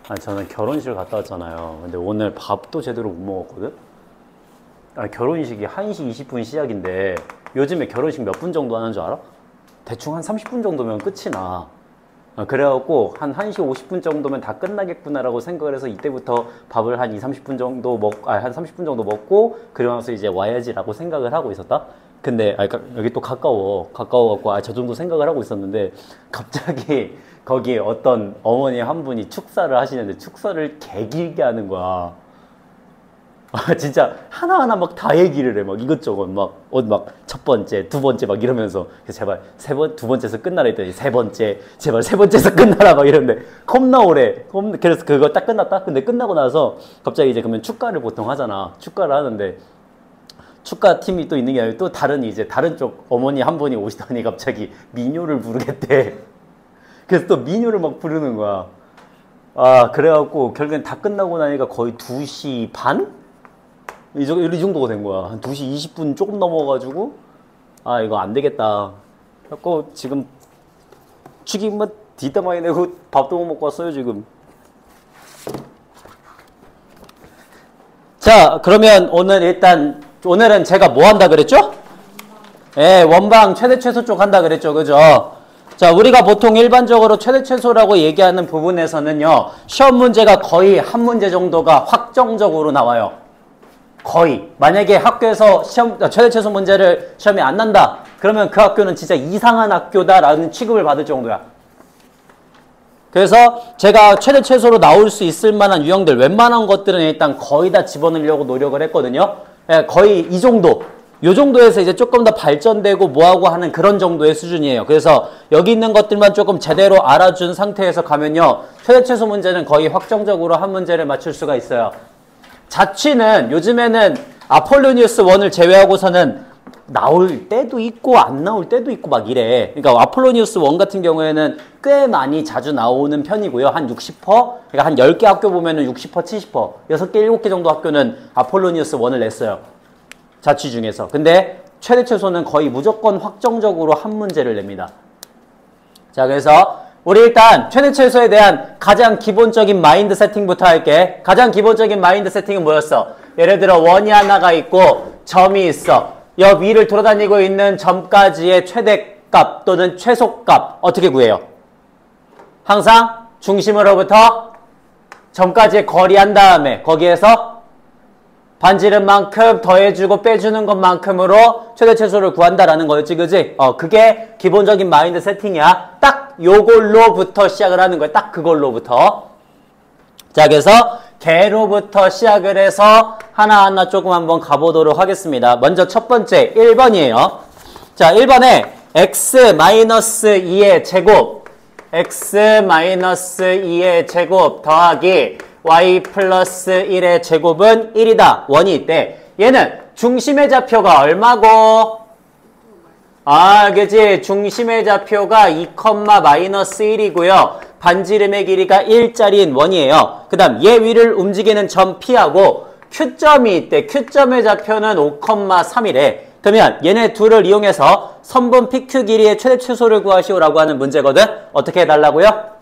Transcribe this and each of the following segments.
아니, 저는 결혼식을 갔다 왔잖아요. 근데 오늘 밥도 제대로 못 먹었거든? 아니, 결혼식이 1시 20분 시작인데 요즘에 결혼식 몇 분 정도 하는 줄 알아? 대충 한 30분 정도면 끝이 나. 그래갖고 한 1시 50분 정도면 다 끝나겠구나라고 생각을 해서 이때부터 밥을 한 30분 정도 한 30분 정도 먹고 그러고 나서 이제 와야지라고 생각을 하고 있었다? 근데 여기 또 가까워갖고 저 정도 생각을 하고 있었는데 갑자기 거기에 어떤 어머니 한 분이 축사를 하시는데 축사를 개길게 하는 거야. 진짜 하나하나 막 다 얘기를 해. 막 이것저것 막 첫 번째, 두 번째 막 이러면서 제발 두 번째에서 끝나라 했더니 세 번째, 제발 세 번째에서 끝나라 막 이러는데 겁나 오래. 그래서 그거 딱 끝났다? 근데 끝나고 나서 갑자기 이제 그러면 축가를 보통 하잖아. 축가를 하는데 축가 팀이 또 있는 게 아니라 또 다른 쪽 어머니 한 분이 오시더니 갑자기 민요를 부르겠대. 그래서 또 민요를 막 부르는 거야. 그래갖고 결국엔 다 끝나고 나니까 거의 2시 반? 이 정도가 된 거야. 한 2시 20분 조금 넘어가지고 이거 안 되겠다. 그래갖고 지금 축의금만 뒷담 많이 내고 밥도 못 먹고 왔어요 지금. 자, 그러면 오늘은 제가 뭐 한다 그랬죠? 예, 원방 최대 최소 쪽 한다 그랬죠, 그죠? 자, 우리가 보통 일반적으로 최대 최소라고 얘기하는 부분에서는요, 시험 문제가 거의 한 문제 정도가 확정적으로 나와요. 거의. 만약에 학교에서 최대 최소 문제를 시험에 안 난다. 그러면 그 학교는 진짜 이상한 학교다라는 취급을 받을 정도야. 그래서 제가 최대 최소로 나올 수 있을 만한 유형들 웬만한 것들은 일단 거의 다 집어넣으려고 노력을 했거든요. 예, 거의 이 정도. 요 정도에서 이제 조금 더 발전되고 뭐하고 하는 그런 정도의 수준이에요. 그래서 여기 있는 것들만 조금 제대로 알아준 상태에서 가면요, 최대 최소 문제는 거의 확정적으로 한 문제를 맞출 수가 있어요. 자취는 요즘에는 아폴로니우스 1을 제외하고서는 나올 때도 있고 안 나올 때도 있고 막 이래. 그러니까 아폴로니우스 1 같은 경우에는 꽤 많이 자주 나오는 편이고요. 한 60%? 그러니까 한 10개 학교 보면은 60%, 70%, 6개, 7개 정도 학교는 아폴로니우스 1을 냈어요. 자취 중에서. 근데 최대 최소는 거의 무조건 확정적으로 한 문제를 냅니다. 자, 그래서 우리 일단 최대 최소에 대한 가장 기본적인 마인드 세팅부터 할게. 가장 기본적인 마인드 세팅은 뭐였어? 예를 들어 원이 하나가 있고 점이 있어. 옆 위를 돌아다니고 있는 점까지의 최대값 또는 최소값 어떻게 구해요? 항상 중심으로부터 점까지의 거리 한 다음에 거기에서 반지름만큼 더해주고 빼주는 것만큼으로 최대 최소를 구한다라는 거였지, 그지? 그게 기본적인 마인드 세팅이야. 딱 요걸로부터 시작을 하는 거야. 딱 그걸로부터. 자, 그래서 개로부터 시작을 해서 하나하나 조금 한번 가보도록 하겠습니다. 먼저 첫 번째 1번이에요. 자, 1번에 x-2의 제곱 x-2의 제곱 더하기 y 플러스 1의 제곱은 1이다. 원이 있대. 얘는 중심의 좌표가 얼마고? 그치. 중심의 좌표가 2,-1이고요. 반지름의 길이가 1짜리인 원이에요. 그 다음 얘 위를 움직이는 점 P하고 Q점이 있대. Q점의 좌표는 5,3이래. 그러면 얘네 둘을 이용해서 선분 PQ 길이의 최대 최소를 구하시오라고 하는 문제거든. 어떻게 해달라고요?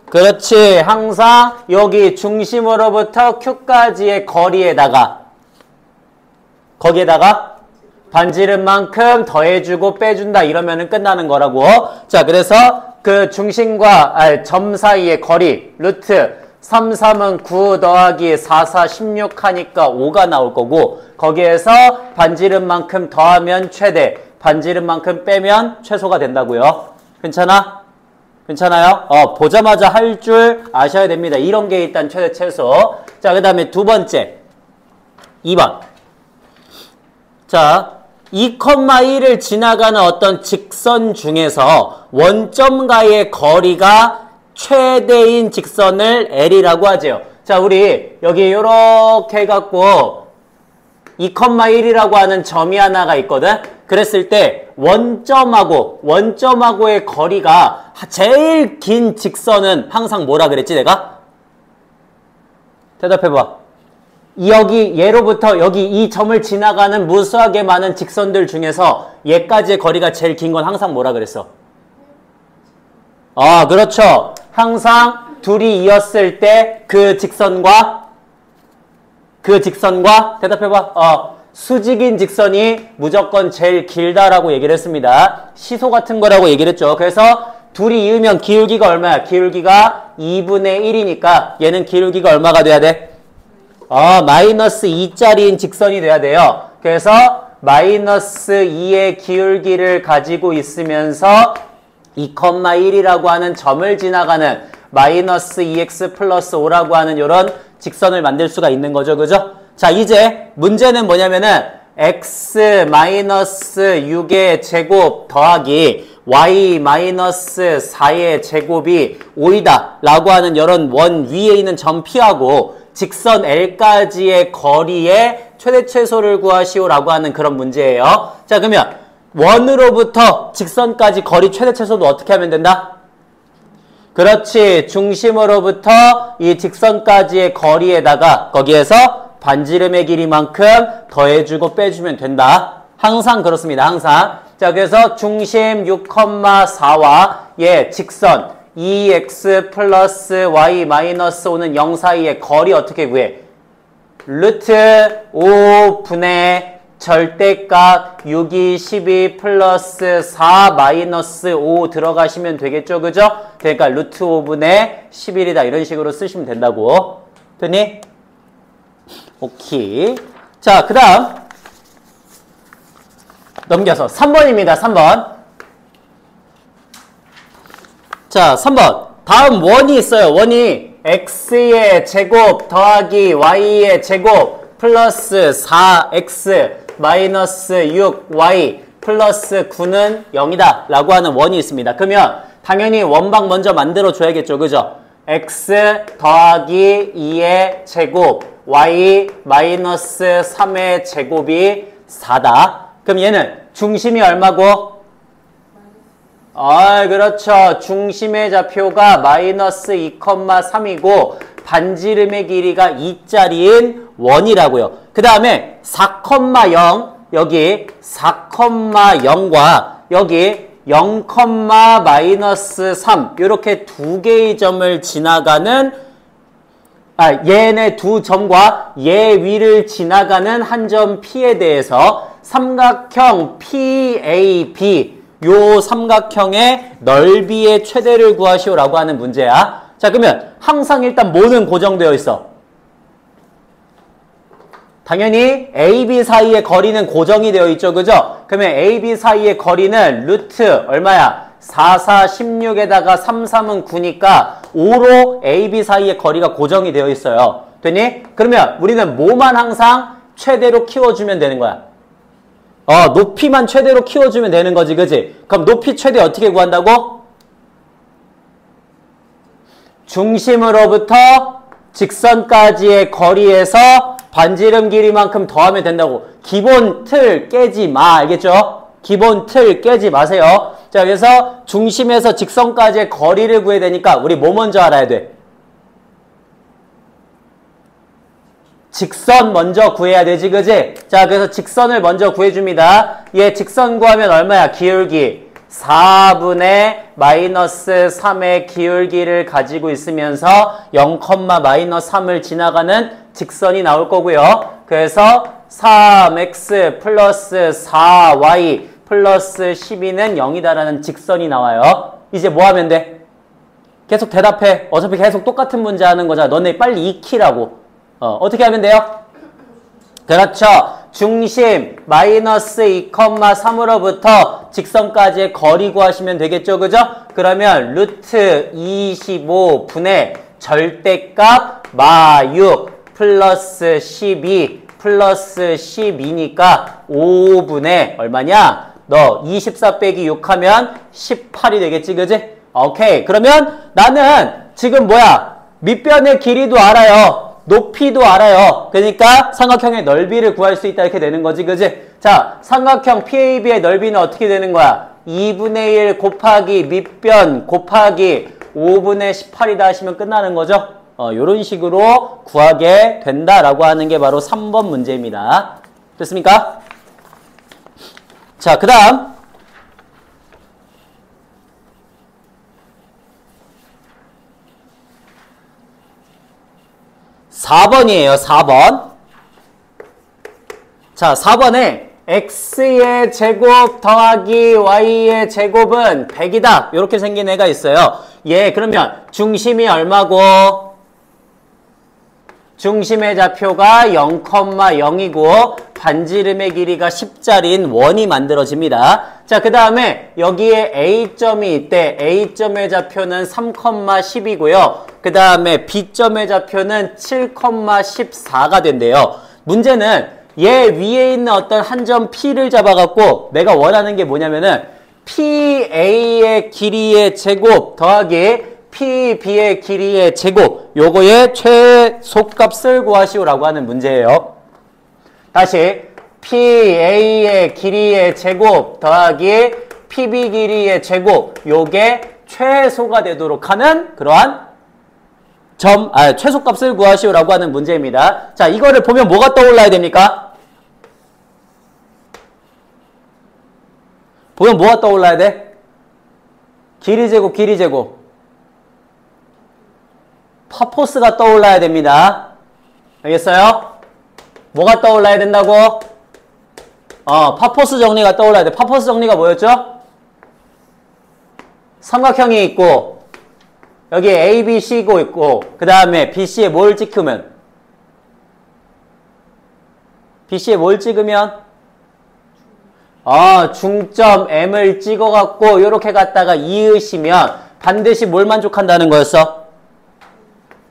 그렇지. 항상 여기 중심으로부터 Q까지의 거리에다가 거기에다가 반지름만큼 더해주고 빼준다 이러면은 끝나는 거라고. 자, 그래서 그 중심과 점 사이의 거리 루트 3, 3은 9 더하기 4, 4, 16 하니까 5가 나올 거고 거기에서 반지름만큼 더하면 최대, 반지름만큼 빼면 최소가 된다고요. 괜찮아? 괜찮아요? 보자마자 할 줄 아셔야 됩니다. 이런 게 일단 최대 최소. 자, 그 다음에 두 번째 2번. 자, 2,1을 지나가는 어떤 직선 중에서 원점과의 거리가 최대인 직선을 L이라고 하죠. 자, 우리 여기 이렇게 해갖고 2,1이라고 하는 점이 하나가 있거든. 그랬을 때 원점하고의 거리가 제일 긴 직선은 항상 뭐라 그랬지 내가? 대답해봐. 여기 얘로부터 여기 이 점을 지나가는 무수하게 많은 직선들 중에서 얘까지의 거리가 제일 긴 건 항상 뭐라 그랬어? 그렇죠. 항상 둘이 이었을 때 그 직선과 대답해봐. 수직인 직선이 무조건 제일 길다라고 얘기를 했습니다. 시소 같은 거라고 얘기를 했죠. 그래서 둘이 이으면 기울기가 얼마야? 기울기가 2분의 1이니까 얘는 기울기가 얼마가 돼야 돼? 마이너스 2짜리인 직선이 돼야 돼요. 그래서 마이너스 2의 기울기를 가지고 있으면서 2,1이라고 하는 점을 지나가는 마이너스 2x 플러스 5라고 하는 이런 직선을 만들 수가 있는 거죠. 그죠? 자, 이제 문제는 뭐냐면은 x 마이너스 6의 제곱 더하기 y 마이너스 4의 제곱이 5이다 라고 하는 이런 원 위에 있는 점 P하고 직선 L까지의 거리의 최대 최소를 구하시오 라고 하는 그런 문제예요. 자, 그러면 원으로부터 직선까지 거리 최대 최소도 어떻게 하면 된다? 그렇지. 중심으로부터 이 직선까지의 거리에다가 거기에서 반지름의 길이만큼 더해주고 빼주면 된다. 항상 그렇습니다. 항상. 자, 그래서 중심 6,4와 얘 직선 2x 플러스 y 마이너스 5는 0 사이의 거리 어떻게 구해? 루트 5분의 절대값 6이 12 플러스 4 마이너스 5 들어가시면 되겠죠. 그죠? 그러니까 루트 5분의 11이다. 이런 식으로 쓰시면 된다고. 됐니? 오케이. 자, 그 다음 넘겨서 3번입니다. 3번. 자, 3번. 다음 원이 있어요. 원이 x의 제곱 더하기 y의 제곱 플러스 4x 마이너스 6y 플러스 9는 0이다 라고 하는 원이 있습니다. 그러면 당연히 원방 먼저 만들어줘야겠죠. 그죠? x 더하기 2의 제곱 y 마이너스 3의 제곱이 4다. 그럼 얘는 중심이 얼마고? 그렇죠. 중심의 좌표가 마이너스 2,3이고 반지름의 길이가 2짜리인 원이라고요. 그 다음에 4,0 여기 4,0과 여기 0, 마이너스 3 이렇게 두 개의 점을 지나가는 얘네 두 점과 얘 위를 지나가는 한 점 P에 대해서 삼각형 PAB 요 삼각형의 넓이의 최대를 구하시오라고 하는 문제야. 자, 그러면 항상 일단 뭐는 고정되어 있어? 당연히 AB 사이의 거리는 고정이 되어 있죠. 그죠? 그러면 AB 사이의 거리는 루트 얼마야? 4, 4, 16에다가 3, 3은 9니까 5로 AB 사이의 거리가 고정이 되어 있어요. 됐니? 그러면 우리는 뭐만 항상 최대로 키워주면 되는 거야? 높이만 최대로 키워주면 되는 거지. 그지? 그럼 높이 최대 어떻게 구한다고? 중심으로부터 직선까지의 거리에서 반지름 길이만큼 더하면 된다고. 기본 틀 깨지 마. 알겠죠? 기본 틀 깨지 마세요. 자, 그래서 중심에서 직선까지의 거리를 구해야 되니까 우리 뭐 먼저 알아야 돼? 직선 먼저 구해야 되지. 그지? 자, 그래서 직선을 먼저 구해줍니다. 얘 직선 구하면 얼마야? 기울기 4분의 마이너스 3의 기울기를 가지고 있으면서 0, 마이너스 3을 지나가는 직선이 나올 거고요. 그래서 3x 플러스 4y 플러스 12는 0이다라는 직선이 나와요. 이제 뭐 하면 돼? 계속 대답해. 어차피 계속 똑같은 문제 하는 거잖아. 너네 빨리 익히라고. 어떻게 하면 돼요? 그렇죠. 중심 마이너스 2,3으로부터 직선까지의 거리 구하시면 되겠죠. 그죠? 그러면 루트 25분의 절대값 마6 플러스 12 플러스 12니까 5분의 얼마냐? 너 24 빼기 6 하면 18이 되겠지. 그지? 오케이. 그러면 나는 지금 뭐야? 밑변의 길이도 알아요. 높이도 알아요. 그러니까 삼각형의 넓이를 구할 수 있다 이렇게 되는 거지. 그지? 자, 삼각형 PAB의 넓이는 어떻게 되는 거야? 2분의 1 곱하기 밑변 곱하기 5분의 18이다 하시면 끝나는 거죠. 요런 식으로 구하게 된다라고 하는 게 바로 3번 문제입니다. 됐습니까? 자, 그 다음 4번이에요. 4번. 자, 4번에 x의 제곱 더하기 y의 제곱은 100이다. 이렇게 생긴 애가 있어요. 예, 그러면 중심이 얼마고? 중심의 좌표가 0,0이고 반지름의 길이가 10짜리인 원이 만들어집니다. 자, 그 다음에 여기에 A점이 있대. A점의 좌표는 3,10이고요. 그 다음에 B점의 좌표는 7,14가 된대요. 문제는 얘 위에 있는 어떤 한 점 P를 잡아갖고 내가 원하는 게 뭐냐면은 PA의 길이의 제곱 더하기 PB의 길이의 제곱, 요거의 최소값을 구하시오라고 하는 문제예요. 다시 PA의 길이의 제곱 더하기 PB 길이의 제곱, 요게 최소가 되도록 하는 그러한 최소값을 구하시오라고 하는 문제입니다. 자, 이거를 보면 뭐가 떠올라야 됩니까? 보면 뭐가 떠올라야 돼? 길이 제곱, 길이 제곱. 파포스가 떠올라야 됩니다. 알겠어요? 뭐가 떠올라야 된다고? 파포스 정리가 떠올라야 돼. 파포스 정리가 뭐였죠? 삼각형이 있고 여기 A, B, C고 있고 그 다음에 BC에 뭘 찍으면? BC에 뭘 찍으면? 중점 M을 찍어갖고 이렇게 갖다가 이으시면 반드시 뭘 만족한다는 거였어?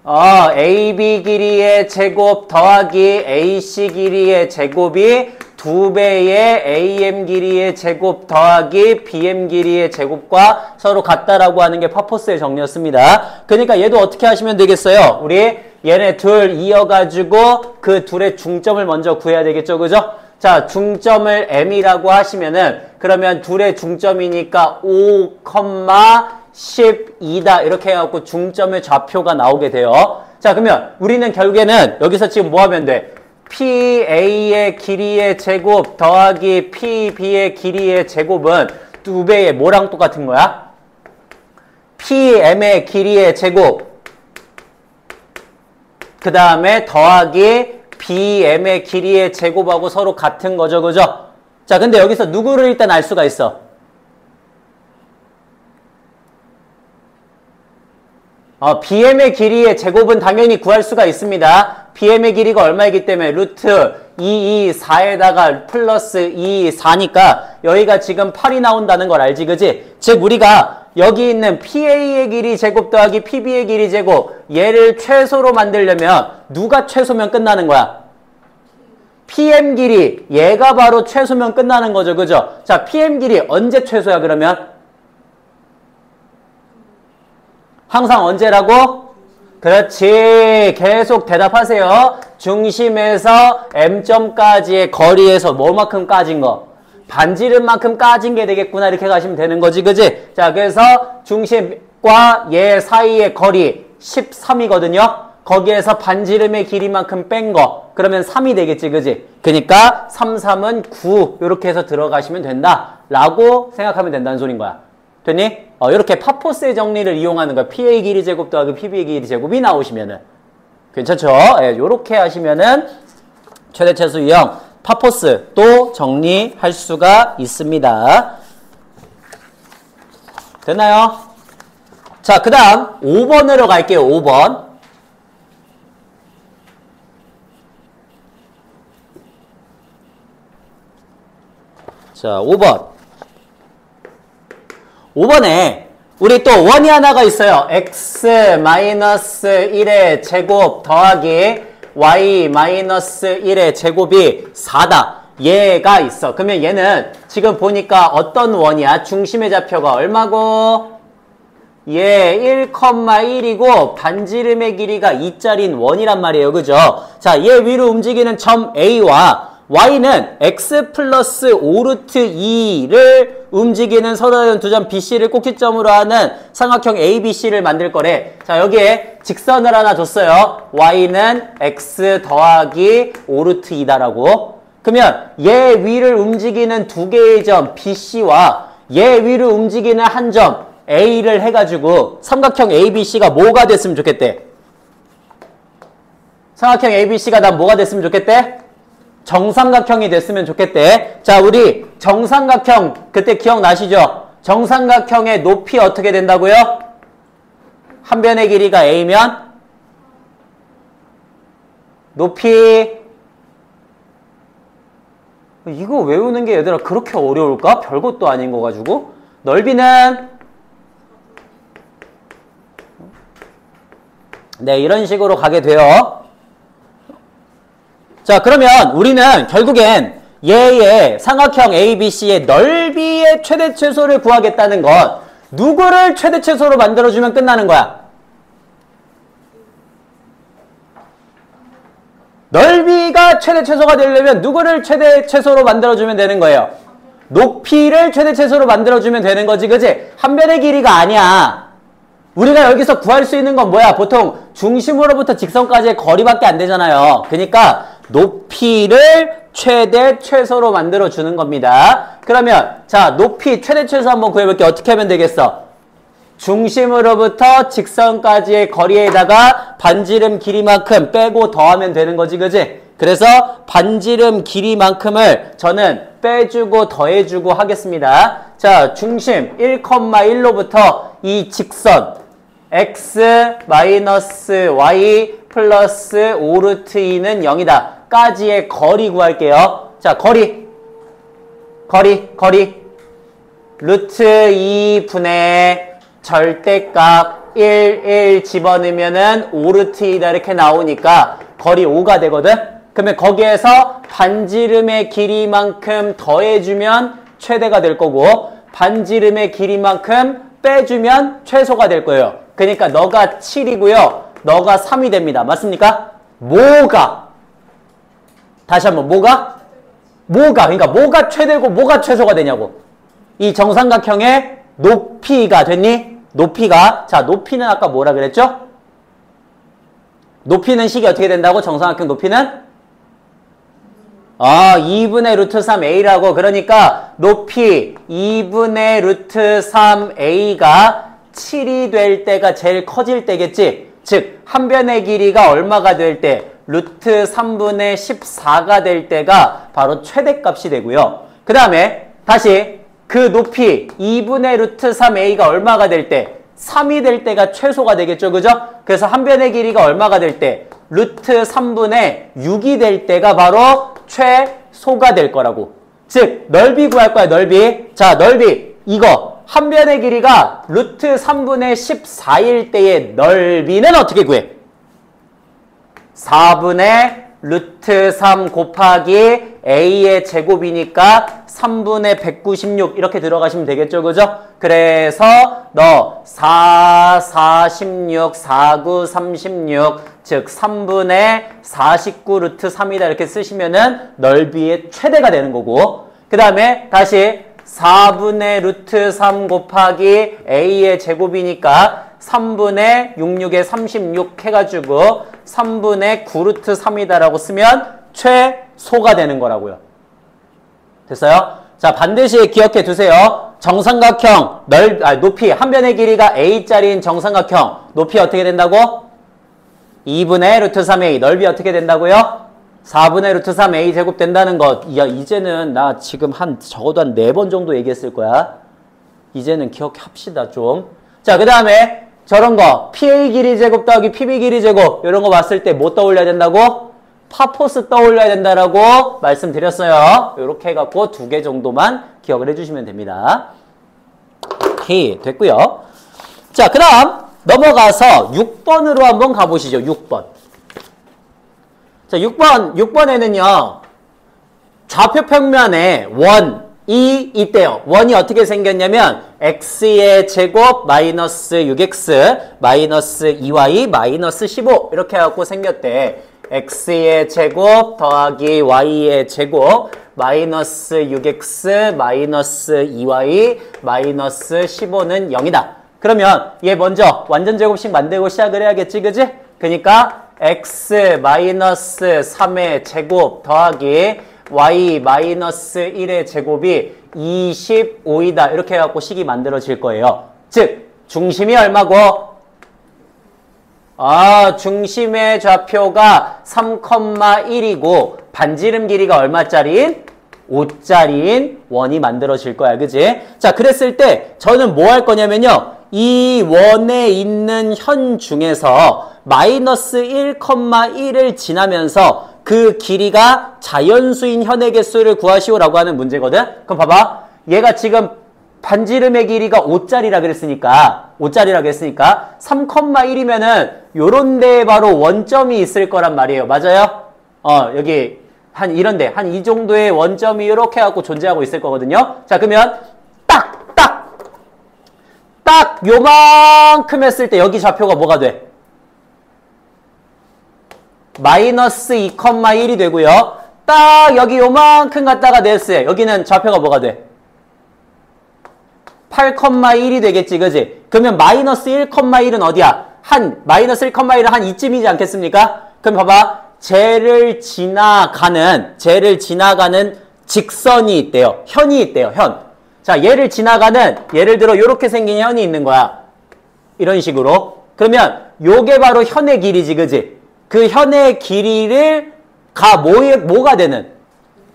AB 길이의 제곱 더하기 AC 길이의 제곱이 2배의 AM 길이의 제곱 더하기 BM 길이의 제곱과 서로 같다라고 하는 게 파포스의 정리였습니다. 그러니까 얘도 어떻게 하시면 되겠어요? 우리 얘네 둘 이어가지고 그 둘의 중점을 먼저 구해야 되겠죠, 그죠? 자, 중점을 M이라고 하시면은 그러면 둘의 중점이니까 5,12다 이렇게 해갖고 중점의 좌표가 나오게 돼요. 자, 그러면 우리는 결국에는 여기서 지금 뭐 하면 돼? PA의 길이의 제곱 더하기 PB의 길이의 제곱은 2배의 뭐랑 똑같은 거야? PM의 길이의 제곱 그 다음에 더하기 BM의 길이의 제곱하고 서로 같은 거죠, 그죠? 자, 근데 여기서 누구를 일단 알 수가 있어? BM의 길이의 제곱은 당연히 구할 수가 있습니다. BM의 길이가 얼마이기 때문에 루트 224에다가 플러스 224니까 여기가 지금 8이 나온다는 걸 알지, 그지? 즉 우리가 여기 있는 PA의 길이 제곱 더하기 PB의 길이 제곱 얘를 최소로 만들려면 누가 최소면 끝나는 거야? PM 길이 얘가 바로 최소면 끝나는 거죠, 그죠? 자, PM 길이 언제 최소야 그러면? 항상 언제라고? 그렇지. 계속 대답하세요. 중심에서 M점까지의 거리에서 뭐만큼 까진 거? 반지름만큼 까진 게 되겠구나. 이렇게 가시면 되는 거지, 그지? 자, 그래서 중심과 얘 사이의 거리 13이거든요. 거기에서 반지름의 길이만큼 뺀 거. 그러면 3이 되겠지, 그지? 그러니까 3, 3은 9 이렇게 해서 들어가시면 된다. 라고 생각하면 된다는 소린 거야. 됐니? 이렇게 파포스의 정리를 이용하는 거야. PA 길이 제곱 더하기 PB 길이 제곱이 나오시면은. 괜찮죠? 예, 요렇게 하시면은 최대최소 유형 파포스 또 정리할 수가 있습니다. 됐나요? 자, 그 다음 5번으로 갈게요. 5번. 자, 5번에 우리 또 원이 하나가 있어요. x-1의 제곱 더하기 y-1의 제곱이 4다. 얘가 있어. 그러면 얘는 지금 보니까 어떤 원이야? 중심의 좌표가 얼마고? 얘 1,1이고 반지름의 길이가 2짜리인 원이란 말이에요. 그죠? 자, 얘 위로 움직이는 점 A와 y는 x 플러스 5루트 2를 움직이는 서로 다른 두 점 BC를 꼭지점으로 하는 삼각형 ABC를 만들 거래. 자, 여기에 직선을 하나 줬어요. y는 x 더하기 5루트 2다라고. 그러면 얘 위를 움직이는 두 개의 점 BC와 얘 위를 움직이는 한 점 A를 해가지고 삼각형 ABC가 뭐가 됐으면 좋겠대? 삼각형 ABC가 난 뭐가 됐으면 좋겠대? 정삼각형이 됐으면 좋겠대. 자, 우리 정삼각형 그때 기억나시죠? 정삼각형의 높이 어떻게 된다고요? 한 변의 길이가 A면 높이 이거 외우는 게 얘들아 그렇게 어려울까? 별것도 아닌 거 가지고 넓이는 네, 이런 식으로 가게 돼요. 자, 그러면 우리는 결국엔 얘의 삼각형 ABC의 넓이의 최대 최소를 구하겠다는 건 누구를 최대 최소로 만들어주면 끝나는 거야? 넓이가 최대 최소가 되려면 누구를 최대 최소로 만들어주면 되는 거예요? 높이를 최대 최소로 만들어주면 되는 거지, 그지? 한 변의 길이가 아니야. 우리가 여기서 구할 수 있는 건 뭐야? 보통 중심으로부터 직선까지의 거리밖에 안 되잖아요. 그러니까 높이를 최대 최소로 만들어주는 겁니다. 그러면 자, 높이 최대 최소 한번 구해볼게. 어떻게 하면 되겠어? 중심으로부터 직선까지의 거리에다가 반지름 길이만큼 빼고 더하면 되는 거지, 그지? 그래서 반지름 길이만큼을 저는 빼주고 더해주고 하겠습니다. 자, 중심 1,1로부터 이 직선 x 마이너스 y 플러스 5루트2는 0이다. 까지의 거리 구할게요. 자, 거리 루트 2분의 절대값 1 집어넣으면은 5루트2다 이렇게 나오니까 거리 5가 되거든? 그러면 거기에서 반지름의 길이만큼 더해주면 최대가 될 거고 반지름의 길이만큼 빼주면 최소가 될 거예요. 그러니까 너가 7이고요. 너가 3이 됩니다. 맞습니까? 뭐가? 다시 한번 뭐가? 그러니까 뭐가 최대고 뭐가 최소가 되냐고. 이 정삼각형의 높이가 됐니? 높이가. 자, 높이는 아까 뭐라 그랬죠? 높이는 식이 어떻게 된다고? 정삼각형 높이는? 2분의 루트 3a라고. 그러니까 높이 2분의 루트 3a가 7이 될 때가 제일 커질 때겠지. 즉, 한 변의 길이가 얼마가 될 때? 루트 3분의 14가 될 때가 바로 최대값이 되고요. 그 다음에 다시 그 높이 2분의 루트 3a가 얼마가 될 때? 3이 될 때가 최소가 되겠죠. 그죠? 그래서 한 변의 길이가 얼마가 될 때? 루트 3분의 6이 될 때가 바로 최소가 될 거라고. 즉, 넓이 구할 거야, 넓이. 자, 넓이. 이거. 한 변의 길이가 루트 3분의 14일 때의 넓이는 어떻게 구해? 4분의 루트 3 곱하기 a의 제곱이니까 3분의 196 이렇게 들어가시면 되겠죠. 그죠? 그래서 너 4, 16, 49, 36 즉 3분의 49 루트 3이다 이렇게 쓰시면은 넓이의 최대가 되는 거고 그 다음에 다시 4분의 루트 3 곱하기 a의 제곱이니까 3분의 66에 36 해가지고 3분의 9 루트 3이다라고 쓰면 최소가 되는 거라고요. 됐어요? 자, 반드시 기억해 두세요. 정삼각형 높이 한 변의 길이가 a짜리인 정삼각형 높이 어떻게 된다고? 2분의 루트 3a 넓이 어떻게 된다고요? 4분의 루트 3a 제곱 된다는 것. 야, 이제는 나 지금 적어도 한 4번 정도 얘기했을 거야. 이제는 기억합시다 좀. 자, 그 다음에 저런 거 PA 길이 제곱 더하기 PB 길이 제곱 이런 거 봤을 때 뭐 떠올려야 된다고? 파포스 떠올려야 된다라고 말씀드렸어요. 이렇게 해갖고 2개 정도만 기억을 해주시면 됩니다. 오케이, 됐고요. 자, 그 다음 넘어가서 6번으로 한번 가보시죠. 6번. 자, 6번에는요. 좌표 평면에 원이 있대요. 원이 어떻게 생겼냐면 x의 제곱 마이너스 6x 마이너스 2y 마이너스 15 이렇게 해갖고 생겼대. x의 제곱 더하기 y의 제곱 마이너스 6x 마이너스 2y 마이너스 15는 0이다. 그러면 얘 먼저 완전 제곱식 만들고 시작을 해야겠지, 그지? 그러니까 x 마이너스 3의 제곱 더하기 y 마이너스 1의 제곱이 25이다. 이렇게 해갖고 식이 만들어질 거예요. 즉 중심이 얼마고? 중심의 좌표가 3,1이고 반지름 길이가 얼마짜리인? 5짜리인 원이 만들어질 거야. 그지? 자, 그랬을 때 저는 뭐 할 거냐면요. 이 원에 있는 현 중에서 마이너스 1,1을 지나면서 그 길이가 자연수인 현의 개수를 구하시오라고 하는 문제거든. 그럼 봐봐. 얘가 지금 반지름의 길이가 5짜리라 그랬으니까 3,1이면은 요런 데에 바로 원점이 있을 거란 말이에요. 맞아요? 여기 한 이런데 한 이 정도의 원점이 이렇게 갖고 존재하고 있을 거거든요. 자, 그러면 딱 요만큼 했을 때 여기 좌표가 뭐가 돼? 마이너스 2,1이 되고요. 딱 여기 요만큼 갖다가 냈어요. 여기는 좌표가 뭐가 돼? 8,1이 되겠지, 그지? 그러면 마이너스 1,1은 어디야? 마이너스 1,1은 한 이쯤이지 않겠습니까? 그럼 봐봐. 쟤를 지나가는 직선이 있대요. 현이 있대요, 현. 자, 얘를 지나가는, 예를 들어, 요렇게 생긴 현이 있는 거야. 이런 식으로. 그러면, 요게 바로 현의 길이지, 그지? 그 현의 길이를, 뭐가 되는?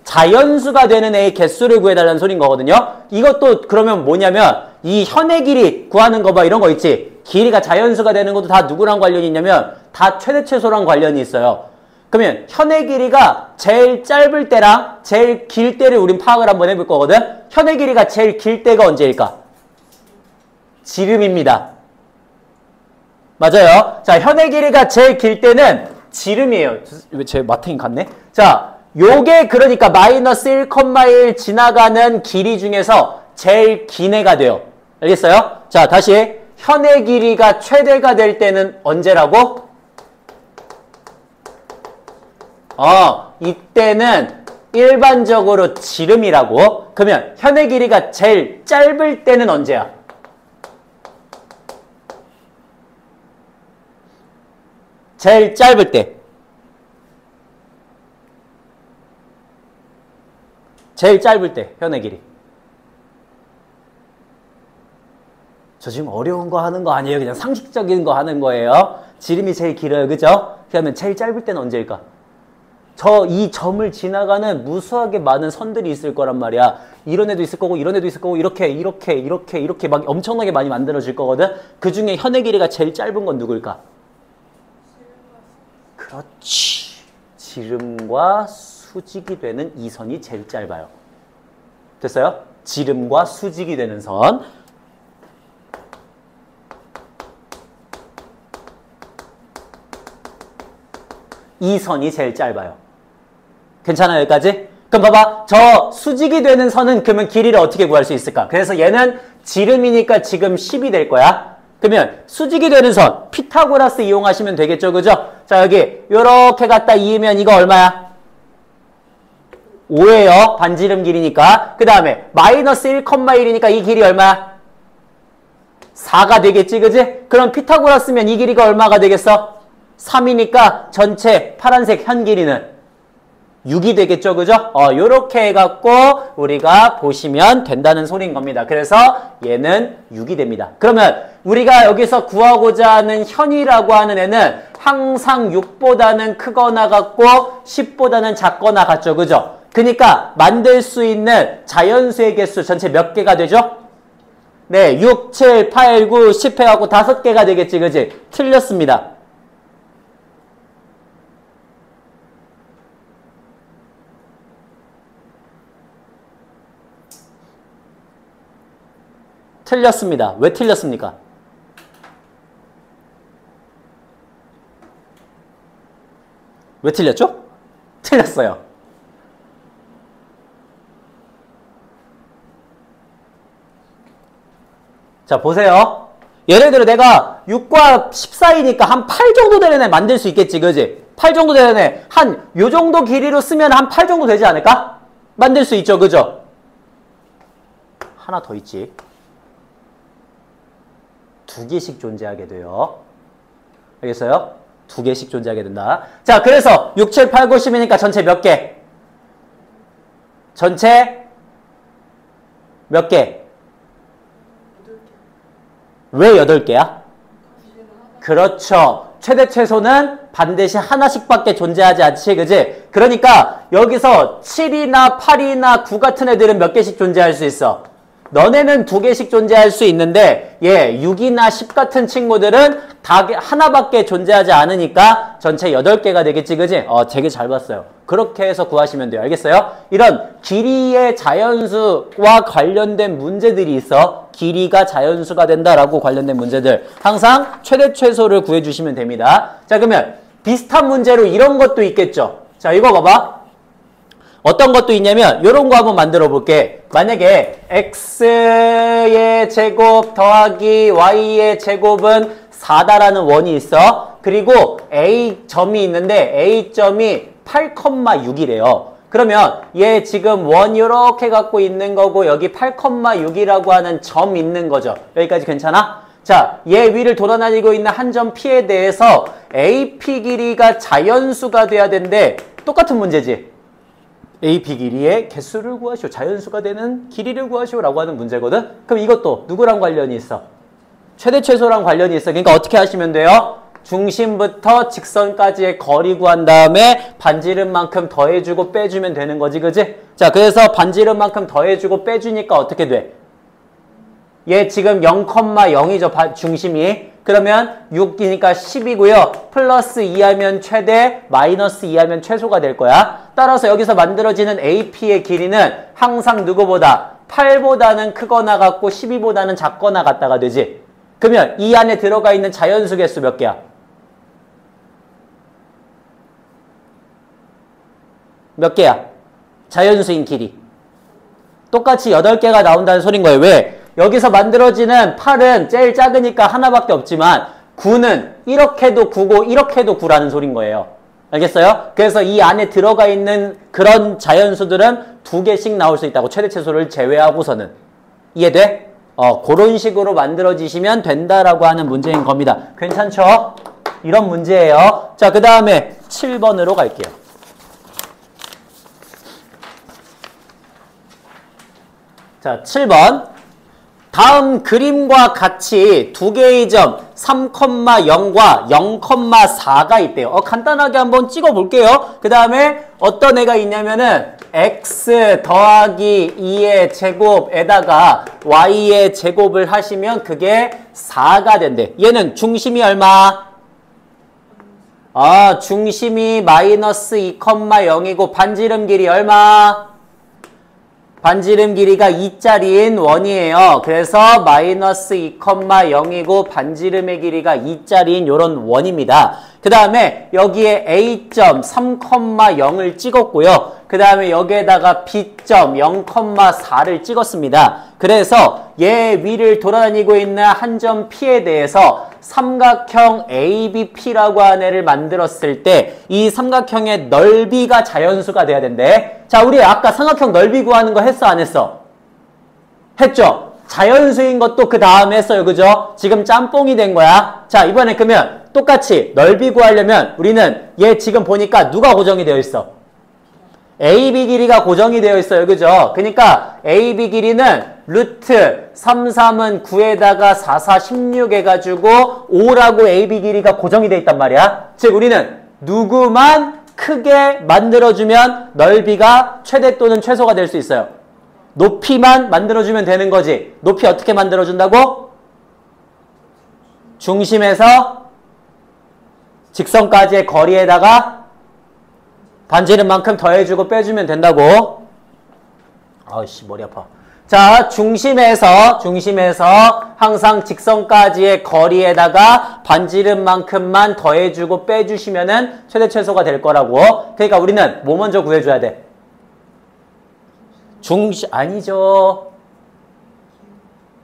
자연수가 되는 애의 개수를 구해달라는 소린 거거든요. 이것도 그러면 뭐냐면, 이 현의 길이 구하는 거 봐, 이런 거 있지? 길이가 자연수가 되는 것도 다 누구랑 관련이 있냐면, 다 최대 최소랑 관련이 있어요. 그러면 현의 길이가 제일 짧을 때랑 제일 길 때를 우린 파악을 한번 해볼 거거든. 현의 길이가 제일 길 때가 언제일까? 지름입니다. 맞아요. 자, 현의 길이가 제일 길 때는 지름이에요. 왜 제 마탱이 같네? 자, 요게 그러니까 마이너스 1,1 지나가는 길이 중에서 제일 긴 애가 돼요. 알겠어요? 자, 다시 현의 길이가 최대가 될 때는 언제라고? 이때는 일반적으로 지름이라고. 그러면 현의 길이가 제일 짧을 때는 언제야? 제일 짧을 때. 제일 짧을 때 현의 길이. 저 지금 어려운 거 하는 거 아니에요. 그냥 상식적인 거 하는 거예요. 지름이 제일 길어요. 그죠? 그러면 제일 짧을 때는 언제일까? 이 점을 지나가는 무수하게 많은 선들이 있을 거란 말이야. 이런 애도 있을 거고, 이런 애도 있을 거고, 이렇게 막 엄청나게 많이 만들어질 거거든. 그 중에 현의 길이가 제일 짧은 건 누굴까? 그렇지. 지름과 수직이 되는 이 선이 제일 짧아요. 됐어요? 지름과 수직이 되는 선. 이 선이 제일 짧아요. 괜찮아요, 여기까지? 그럼 봐봐. 저 수직이 되는 선은 그러면 길이를 어떻게 구할 수 있을까? 그래서 얘는 지름이니까 지금 10이 될 거야. 그러면 수직이 되는 선, 피타고라스 이용하시면 되겠죠, 그죠? 자, 여기 요렇게 갖다 이으면 이거 얼마야? 5예요. 반지름 길이니까. 그 다음에 마이너스 1,1이니까 이 길이 얼마야? 4가 되겠지, 그지? 그럼 피타고라스면 이 길이가 얼마가 되겠어? 3이니까 전체 파란색 현 길이는 6이 되겠죠, 그죠? 요렇게 해갖고 우리가 보시면 된다는 소리인 겁니다. 그래서 얘는 6이 됩니다. 그러면 우리가 여기서 구하고자 하는 현이라고 하는 애는 항상 6보다는 크거나 같고 10보다는 작거나 같죠, 그죠? 그러니까 만들 수 있는 자연수의 개수 전체 몇 개가 되죠? 네, 6, 7, 8, 9, 10 해갖고 5개가 되겠지, 그지? 틀렸습니다. 틀렸습니다. 왜 틀렸습니까? 왜 틀렸죠? 틀렸어요. 자, 보세요. 예를 들어 내가 6과 10 사이니까 한 8 정도 되는 애 만들 수 있겠지, 그지? 8 정도 되는 애, 한 요 정도 길이로 쓰면 한 8 정도 되지 않을까? 만들 수 있죠, 그죠? 하나 더 있지. 2개씩 존재하게 돼요. 알겠어요? 2개씩 존재하게 된다. 자, 그래서 6, 7, 8, 9, 10이니까 전체 몇 개? 전체 몇 개? 왜 8개야? 그렇죠. 최대 최소는 반드시 하나씩밖에 존재하지 않지, 그지? 그러니까 여기서 7이나 8이나 9 같은 애들은 몇 개씩 존재할 수 있어? 너네는 2개씩 존재할 수 있는데 6이나 10 같은 친구들은 다 하나밖에 존재하지 않으니까 전체 8개가 되겠지, 그지? 되게 잘 봤어요. 그렇게 해서 구하시면 돼요. 알겠어요? 이런 길이의 자연수와 관련된 문제들이 있어. 길이가 자연수가 된다라고 관련된 문제들. 항상 최대 최소를 구해주시면 됩니다. 자, 그러면 비슷한 문제로 이런 것도 있겠죠. 자, 이거 봐봐. 어떤 것도 있냐면 이런 거 한번 만들어 볼게. 만약에 x의 제곱 더하기 y의 제곱은 4다라는 원이 있어. 그리고 a점이 있는데 a점이 8,6이래요. 그러면 얘 지금 원 이렇게 갖고 있는 거고 여기 8,6이라고 하는 점 있는 거죠. 여기까지 괜찮아? 자, 얘 위를 돌아다니고 있는 한 점 P에 대해서 AP 길이가 자연수가 돼야 되는데 똑같은 문제지. AP 길이의 개수를 구하시오. 자연수가 되는 길이를 구하시오 라고 하는 문제거든. 그럼 이것도 누구랑 관련이 있어? 최대 최소랑 관련이 있어. 그러니까 어떻게 하시면 돼요? 중심부터 직선까지의 거리 구한 다음에 반지름만큼 더해주고 빼주면 되는 거지, 그지? 자, 그래서 반지름만큼 더해주고 빼주니까 어떻게 돼? 얘 지금 0,0이죠, 중심이. 그러면 6이니까 10이고요. 플러스 2하면 최대, 마이너스 2하면 최소가 될 거야. 따라서 여기서 만들어지는 AP의 길이는 항상 누구보다 8보다는 크거나 같고 12보다는 작거나 같다가 되지. 그러면 이 안에 들어가 있는 자연수 개수 몇 개야? 몇 개야? 자연수인 길이. 똑같이 8개가 나온다는 소린 거예요. 왜? 여기서 만들어지는 8은 제일 작으니까 하나밖에 없지만 9는 이렇게도 9고 이렇게도 9라는 소린 거예요. 알겠어요? 그래서 이 안에 들어가 있는 그런 자연수들은 2개씩 나올 수 있다고. 최대 최소를 제외하고서는. 이해돼? 그런 식으로 만들어지시면 된다라고 하는 문제인 겁니다. 괜찮죠? 이런 문제예요. 자, 그 다음에 7번으로 갈게요. 자, 7번. 다음 그림과 같이 두 개의 점 3,0과 0,4가 있대요. 간단하게 한번 찍어 볼게요. 그 다음에 어떤 애가 있냐면은 x 더하기 2의 제곱에다가 y의 제곱을 하시면 그게 4가 된대. 얘는 중심이 얼마? 중심이 마이너스 2,0이고 반지름 길이 얼마? 반지름 길이가 2짜리인 원이에요. 그래서 마이너스 2,0이고 반지름의 길이가 2짜리인 요런 원입니다. 그 다음에 여기에 A점 3,0을 찍었고요. 그 다음에 여기에다가 B점 0,4를 찍었습니다. 그래서 얘 위를 돌아다니고 있는 한 점 P에 대해서 삼각형 ABP라고 하는 애를 만들었을 때 이 삼각형의 넓이가 자연수가 돼야 된대. 자, 우리 아까 삼각형 넓이 구하는 거 했어, 안 했어? 했죠? 자연수인 것도 그 다음에 했어요, 그죠? 지금 짬뽕이 된 거야. 자, 이번에 그러면 똑같이 넓이 구하려면 우리는 얘 지금 보니까 누가 고정이 되어 있어? AB 길이가 고정이 되어 있어요, 그죠? 그러니까 AB 길이는 루트 33은 9에다가 44, 16 해가지고 5라고 AB 길이가 고정이 되어 있단 말이야. 즉 우리는 누구만 크게 만들어주면 넓이가 최대 또는 최소가 될 수 있어요. 높이만 만들어주면 되는 거지. 높이 어떻게 만들어준다고? 중심에서 직선까지의 거리에다가 반지름만큼 더해주고 빼주면 된다고. 아이씨, 머리 아파. 자, 중심에서 항상 직선까지의 거리에다가 반지름만큼만 더해주고 빼주시면은 최대 최소가 될 거라고. 그러니까 우리는 뭐 먼저 구해줘야 돼? 아니죠.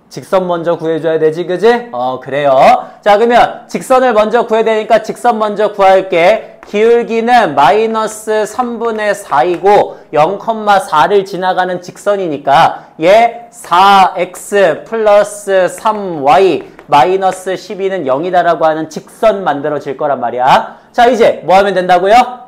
직선 먼저 구해줘야 되지, 그지? 그래요. 자, 그러면 직선을 먼저 구해야 되니까 직선 먼저 구할게. 기울기는 마이너스 3분의 4이고 0,4를 지나가는 직선이니까 얘 4x 플러스 3y 마이너스 12는 0이다라고 하는 직선 만들어질 거란 말이야. 자, 이제 뭐 하면 된다고요?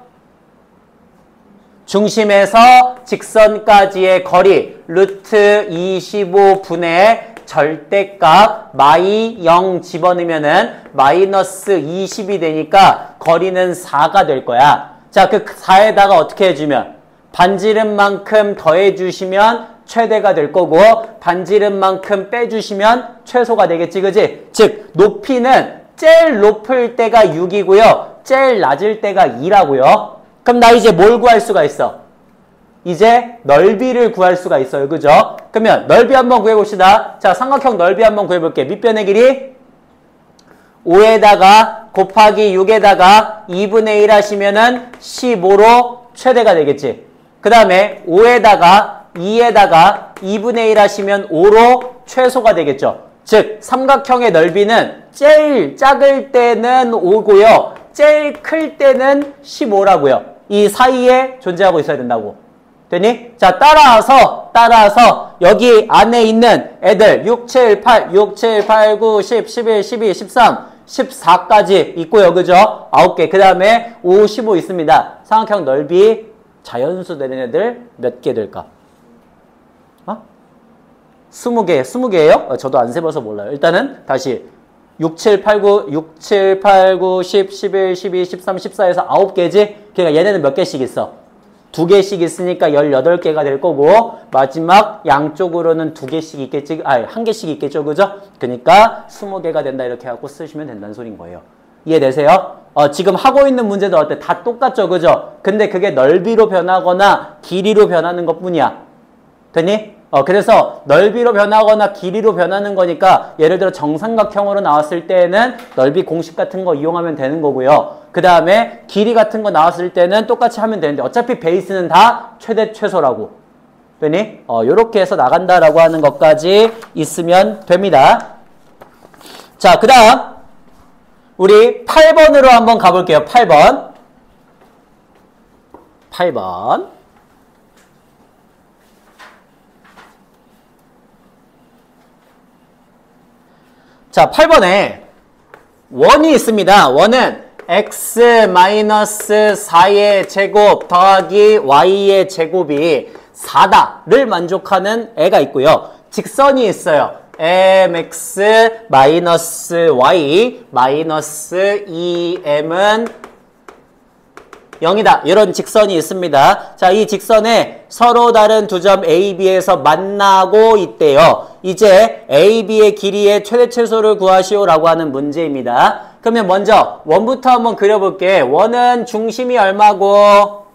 중심에서 직선까지의 거리 루트 25분의 절대값 마이 0 집어넣으면은 마이너스 20이 되니까 거리는 4가 될 거야. 자, 그 4에다가 어떻게 해주면 반지름만큼 더해주시면 최대가 될 거고 반지름만큼 빼주시면 최소가 되겠지, 그지? 즉 높이는 제일 높을 때가 6이고요. 제일 낮을 때가 2라고요. 그럼 나 이제 뭘 구할 수가 있어? 이제 넓이를 구할 수가 있어요. 그죠? 그러면 넓이 한번 구해봅시다. 자, 삼각형 넓이 한번 구해볼게. 밑변의 길이 5에다가 곱하기 6에다가 2분의 1 하시면은 15로 최대가 되겠지. 그 다음에 5에다가 2에다가 2분의 1 하시면 5로 최소가 되겠죠. 즉 삼각형의 넓이는 제일 작을 때는 5고요. 제일 클 때는 15라고요. 이 사이에 존재하고 있어야 된다고. 되니? 자, 따라서 여기 안에 있는 애들 6, 7, 8, 9, 10, 11, 12, 13, 14까지 있고요. 그죠? 9개. 그 다음에 5, 15 있습니다. 삼각형 넓이 자연수 되는 애들 몇 개 될까? 20개예요? 저도 안 세봐서 몰라요. 일단은 다시 6, 7, 8, 9, 10, 11, 12, 13, 14에서 9개지? 그러니까 얘네는 몇 개씩 있어? 2개씩 있으니까 18개가 될 거고 마지막 양쪽으로는 2개씩 있겠지? 아니, 1개씩 있겠죠. 그죠? 그러니까 20개가 된다 이렇게 하고 쓰시면 된다는 소린 거예요. 이해되세요? 지금 하고 있는 문제도 어때? 다 똑같죠. 그죠? 근데 그게 넓이로 변하거나 길이로 변하는 것뿐이야. 되니? 그래서 넓이로 변하거나 길이로 변하는 거니까 예를 들어 정삼각형으로 나왔을 때는 넓이 공식 같은 거 이용하면 되는 거고요. 그 다음에 길이 같은 거 나왔을 때는 똑같이 하면 되는데 어차피 베이스는 다 최대 최소라고. 되니? 요렇게 해서 나간다라고 하는 것까지 있으면 됩니다. 자, 그 다음 우리 8번으로 한번 가볼게요. 8번. 자, 8번에 원이 있습니다. 원은 x-4의 제곱 더하기 y의 제곱이 4다를 만족하는 애가 있고요. 직선이 있어요. mx-y 2m은 0이다. 이런 직선이 있습니다. 자, 이 직선에 서로 다른 두 점 A, B에서 만나고 있대요. 이제 A, B의 길이의 최대 최소를 구하시오라고 하는 문제입니다. 그러면 먼저 원부터 한번 그려볼게. 원은 중심이 얼마고?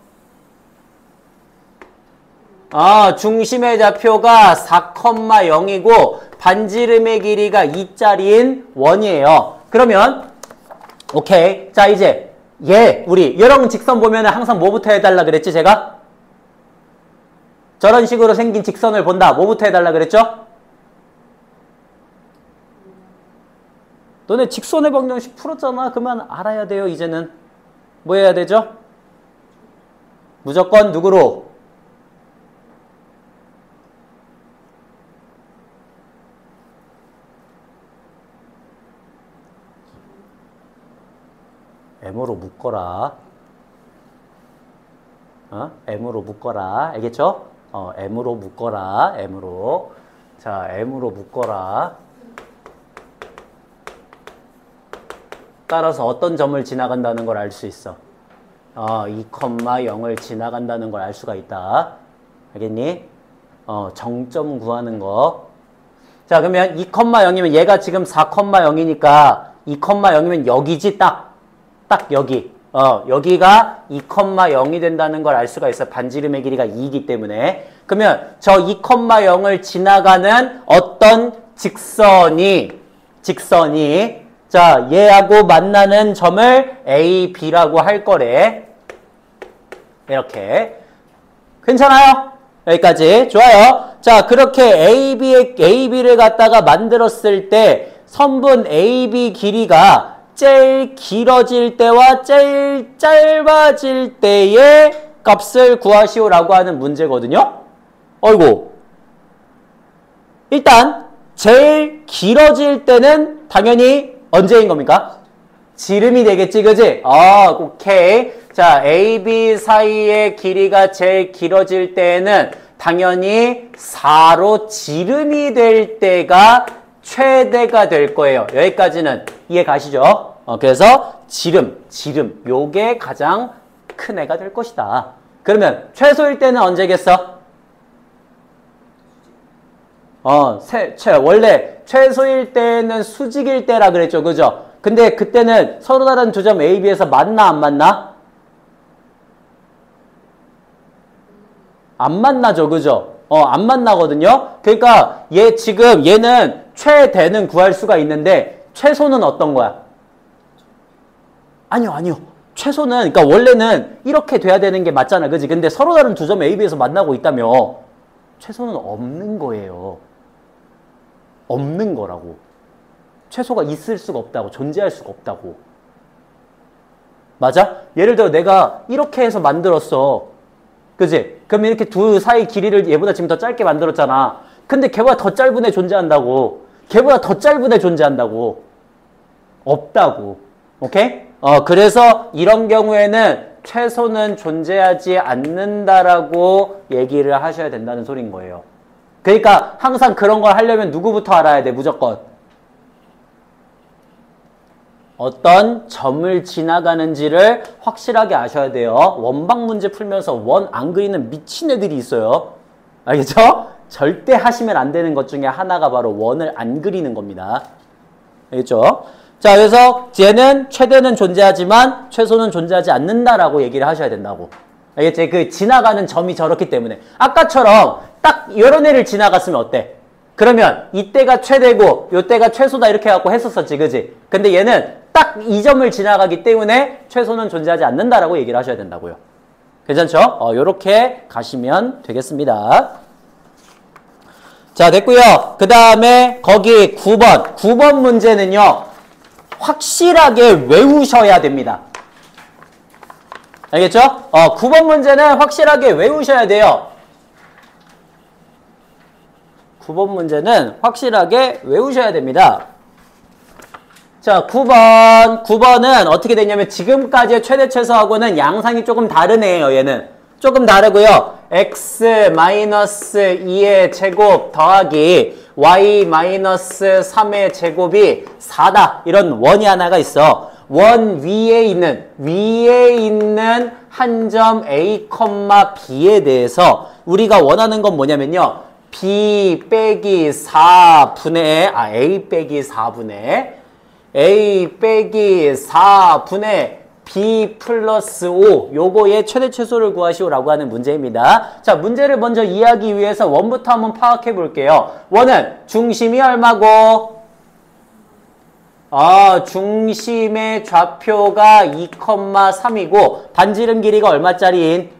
중심의 좌표가 4,0이고 반지름의 길이가 2짜리인 원이에요. 그러면 오케이. 자, 이제 우리 이런 직선 보면 항상 뭐부터 해달라 그랬지 제가? 저런 식으로 생긴 직선을 본다. 뭐부터 해달라 그랬죠? 너네 직선의 방정식 풀었잖아. 그러면 알아야 돼요. 이제는 뭐 해야 되죠? 무조건 누구로? M으로 묶어라. M으로 묶어라. 알겠죠? M으로 묶어라. M으로. 자, M으로 묶어라. 따라서 어떤 점을 지나간다는 걸 알 수 있어. 2,0을 지나간다는 걸 알 수가 있다. 알겠니? 정점 구하는 거. 자, 그러면 2,0이면 얘가 지금 4,0이니까 2,0이면 여기지, 딱 여기. 여기가 2,0이 된다는 걸 알 수가 있어. 반지름의 길이가 2이기 때문에. 그러면 저 2,0을 지나가는 어떤 직선이 자, 얘하고 만나는 점을 A, B라고 할 거래. 이렇게. 괜찮아요? 여기까지. 좋아요. 자, 그렇게 AB를 갖다가 만들었을 때 선분 AB 길이가 제일 길어질 때와 제일 짧아질 때의 값을 구하시오라고 하는 문제거든요. 어이구. 일단 제일 길어질 때는 당연히 언제인 겁니까? 지름이 되겠지, 그지? 오케이. 자, A, B 사이의 길이가 제일 길어질 때에는 당연히 4로 지름이 될 때가 최대가 될 거예요. 여기까지는 이해 가시죠? 그래서 지름, 요게 가장 큰 애가 될 것이다. 그러면 최소일 때는 언제겠어? 원래 최소일 때는 수직일 때라 그랬죠. 그죠? 근데 그때는 서로 다른 두 점 A, B에서 만나, 안 만나? 안 만나죠. 그죠? 안 만나거든요. 그러니까 얘는 최대는 구할 수가 있는데 최소는 어떤 거야? 아니요. 최소는, 그러니까 원래는 이렇게 돼야 되는 게 맞잖아. 그지? 근데 서로 다른 두 점 A, B에서 만나고 있다며 최소는 없는 거예요. 없는 거라고. 최소가 있을 수가 없다고. 존재할 수가 없다고. 맞아? 예를 들어 내가 이렇게 해서 만들었어. 그지? 그러면 이렇게 두 사이 길이를 얘보다 지금 더 짧게 만들었잖아. 근데 걔보다 더 짧은 애 존재한다고. 걔보다 더 짧은 애 존재한다고. 없다고. 오케이? 그래서 이런 경우에는 최소는 존재하지 않는다라고 얘기를 하셔야 된다는 소린 거예요. 그러니까 항상 그런 걸 하려면 누구부터 알아야 돼? 무조건. 어떤 점을 지나가는지를 확실하게 아셔야 돼요. 원방 문제 풀면서 원 안 그리는 미친 애들이 있어요. 알겠죠? 절대 하시면 안 되는 것 중에 하나가 바로 원을 안 그리는 겁니다. 알겠죠? 자, 그래서 얘는 최대는 존재하지만 최소는 존재하지 않는다라고 얘기를 하셔야 된다고. 알겠지? 그 지나가는 점이 저렇기 때문에. 아까처럼 딱 이런 애를 지나갔으면 어때? 그러면 이때가 최대고 요때가 최소다 이렇게 해갖고 했었었지. 그지? 근데 얘는 딱 이 점을 지나가기 때문에 최소는 존재하지 않는다라고 얘기를 하셔야 된다고요. 괜찮죠? 요렇게 가시면 되겠습니다. 자, 됐고요. 그 다음에 거기 9번. 9번 문제는요. 확실하게 외우셔야 됩니다. 알겠죠? 9번 문제는 확실하게 외우셔야 돼요. 9번 문제는 확실하게 외우셔야 됩니다. 자, 9번은 어떻게 되냐면 지금까지의 최대 최소하고는 양상이 조금 다르네요. 얘는 조금 다르고요. x-2의 제곱 더하기 y-3의 제곱이 4다. 이런 원이 하나가 있어. 원 위에 있는 한 점 a, b에 대해서 우리가 원하는 건 뭐냐면요. b 빼기 4분의 a 빼기 4분의 b 플러스 5 요거의 최대 최소를 구하시오라고 하는 문제입니다. 자, 문제를 먼저 이해하기 위해서 원부터 한번 파악해 볼게요. 원은 중심이 얼마고? 중심의 좌표가 2,3이고 반지름 길이가 얼마짜리인?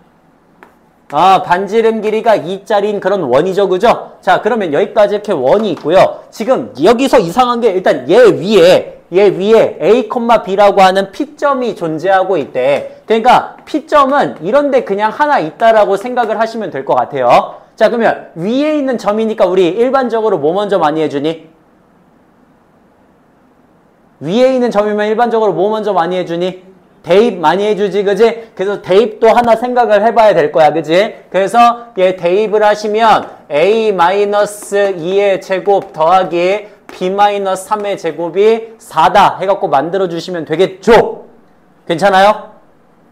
반지름 길이가 2짜리인 그런 원이죠. 그죠? 자, 그러면 여기까지 이렇게 원이 있고요. 지금 여기서 이상한 게 일단 얘 위에 A, B라고 하는 P점이 존재하고 있대. 그러니까 P점은 이런데 그냥 하나 있다라고 생각을 하시면 될 것 같아요. 자, 그러면 위에 있는 점이니까 우리 일반적으로 뭐 먼저 많이 해주니? 위에 있는 점이면 일반적으로 뭐 먼저 많이 해주니? 대입 많이 해주지, 그지? 그래서 대입도 하나 생각을 해봐야 될 거야, 그지? 그래서 얘 대입을 하시면 a-2의 제곱 더하기 b-3의 제곱이 4다 해갖고 만들어주시면 되겠죠? 괜찮아요?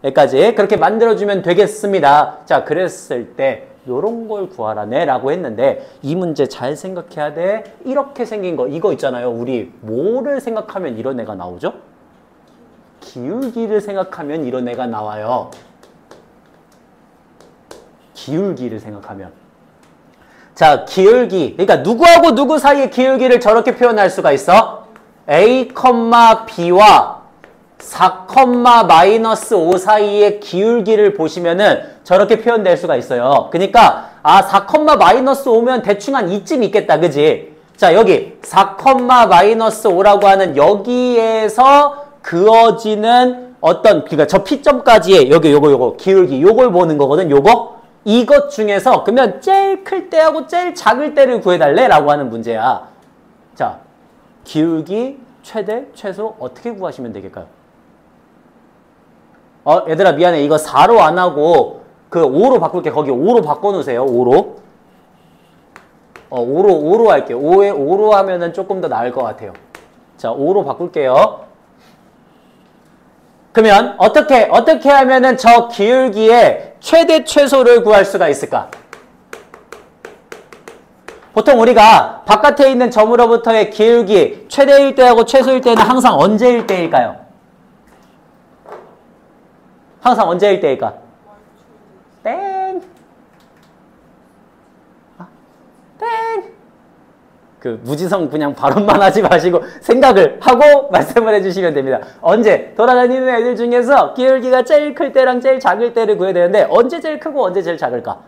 여기까지 그렇게 만들어주면 되겠습니다. 자, 그랬을 때 요런 걸 구하라네 라고 했는데 이 문제 잘 생각해야 돼. 이렇게 생긴 거 이거 있잖아요. 우리 뭐를 생각하면 이런 애가 나오죠? 기울기를 생각하면 이런 애가 나와요. 기울기를 생각하면. 자, 기울기. 그러니까 누구하고 누구 사이의 기울기를 저렇게 표현할 수가 있어? A, B와 4,-5 사이의 기울기를 보시면은 저렇게 표현될 수가 있어요. 그러니까 4,-5면 대충 한 이쯤 있겠다. 그지? 자, 여기 4,-5라고 하는 여기에서 그어지는 어떤, 그러니까 저 P점까지의 요거 기울기 요걸 보는 거거든. 이것 중에서 그러면 제일 클 때하고 제일 작을 때를 구해달래 라고 하는 문제야. 자, 기울기 최대 최소 어떻게 구하시면 되겠까요? 얘들아 미안해. 이거 4로 안 하고 그 5로 바꿀게. 거기 5로 바꿔놓으세요. 5로. 5로 할게요. 5로 하면은 조금 더 나을 것 같아요. 자, 5로 바꿀게요. 그러면 어떻게 하면은 저 기울기의 최대 최소를 구할 수가 있을까? 보통 우리가 바깥에 있는 점으로부터의 기울기 최대일 때하고 최소일 때는 항상 언제일 때일까요? 항상 언제일 때일까? 땡! 땡! 그 무지성 그냥 발언만 하지 마시고 생각을 하고 말씀을 해주시면 됩니다. 언제? 돌아다니는 애들 중에서 기울기가 제일 클 때랑 제일 작을 때를 구해야 되는데 언제 제일 크고 언제 제일 작을까?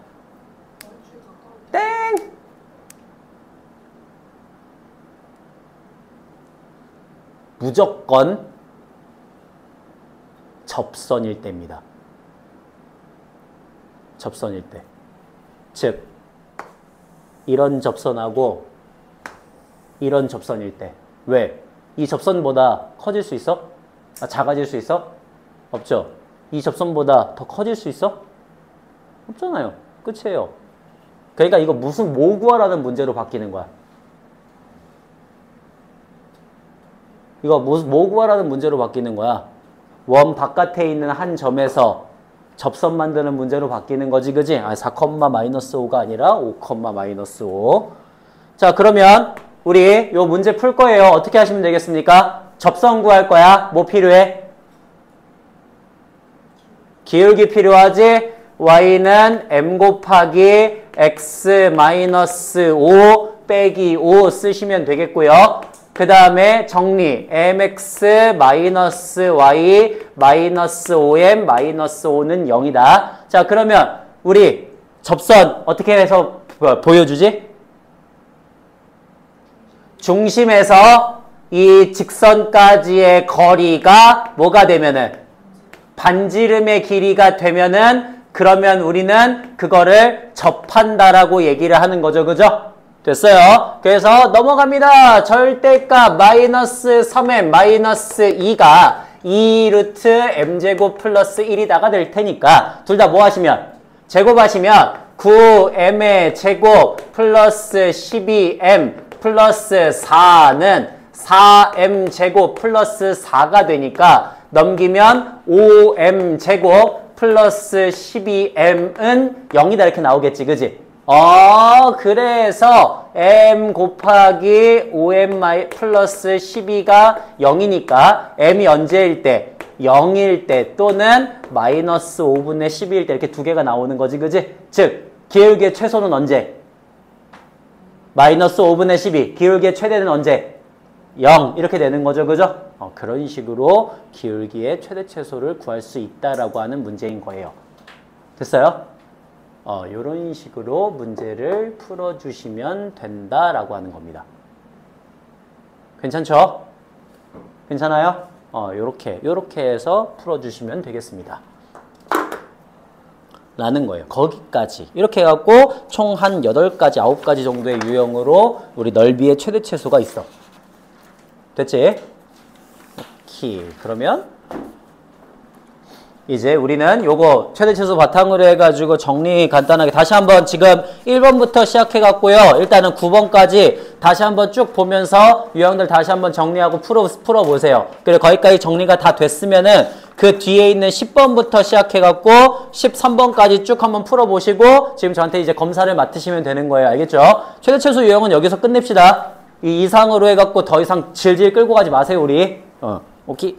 땡! 무조건 접선일 때입니다. 접선일 때. 즉 이런 접선하고 이런 접선일 때. 왜? 이 접선보다 커질 수 있어? 작아질 수 있어? 없죠. 이 접선보다 더 커질 수 있어? 없잖아요. 끝이에요. 그러니까 이거 무슨 뭐 구하라는 문제로 바뀌는 거야. 이거 뭐 구하라는 문제로 바뀌는 거야. 원 바깥에 있는 한 점에서 접선 만드는 문제로 바뀌는 거지, 그지? 4,-5가 아니라 5,-5. 자, 그러면 우리 요 문제 풀 거예요. 어떻게 하시면 되겠습니까? 접선 구할 거야. 뭐 필요해? 기울기 필요하지? y는 m 곱하기 x-5 빼기 5 쓰시면 되겠고요. 그 다음에 정리. mx 마이너스 y 마이너스 5m 마이너스 5는 0이다. 자, 그러면 우리 접선 어떻게 해서 보여주지? 중심에서 이 직선까지의 거리가 뭐가 되면은 반지름의 길이가 되면은 그러면 우리는 그거를 접한다라고 얘기를 하는 거죠. 그죠? 됐어요. 그래서 넘어갑니다. 절대값 마이너스 3m 마이너스 2가 2루트 m제곱 플러스 1이다가 될 테니까 둘 다 뭐 하시면? 제곱하시면 9m의 제곱 플러스 12m 플러스 4는 4m 제곱 플러스 4가 되니까 넘기면 5m 제곱 플러스 12m은 0이다 이렇게 나오겠지. 그지? 그래서 m 곱하기 5m 플러스 12가 0이니까 m이 언제일 때? 0일 때 또는 마이너스 5분의 12일 때 이렇게 두 개가 나오는 거지. 그지? 즉 기울기의 최소는 언제? 마이너스 5분의 12. 기울기의 최대는 언제? 0. 이렇게 되는 거죠. 그죠? 그런 식으로 기울기의 최대 최소를 구할 수 있다라고 하는 문제인 거예요. 됐어요? 이런 식으로 문제를 풀어주시면 된다라고 하는 겁니다. 괜찮죠? 괜찮아요? 요렇게 해서 풀어주시면 되겠습니다. 라는 거예요. 거기까지. 이렇게 해갖고 총 한 8가지, 9가지 정도의 유형으로 우리 넓이의 최대 최소가 있어. 됐지? 오케이. 그러면 이제 우리는 요거 최대 최소 바탕으로 해가지고 정리 간단하게 다시 한번 지금 1번부터 시작해갖고요. 일단은 9번까지 다시 한번 쭉 보면서 유형들 다시 한번 정리하고 풀어보세요. 그리고 거기까지 정리가 다 됐으면은 그 뒤에 있는 10번부터 시작해갖고 13번까지 쭉 한번 풀어보시고 지금 저한테 이제 검사를 맡으시면 되는 거예요. 알겠죠? 최대 최소 유형은 여기서 끝냅시다. 이 이상으로 해갖고 더 이상 질질 끌고 가지 마세요, 우리. 오케이.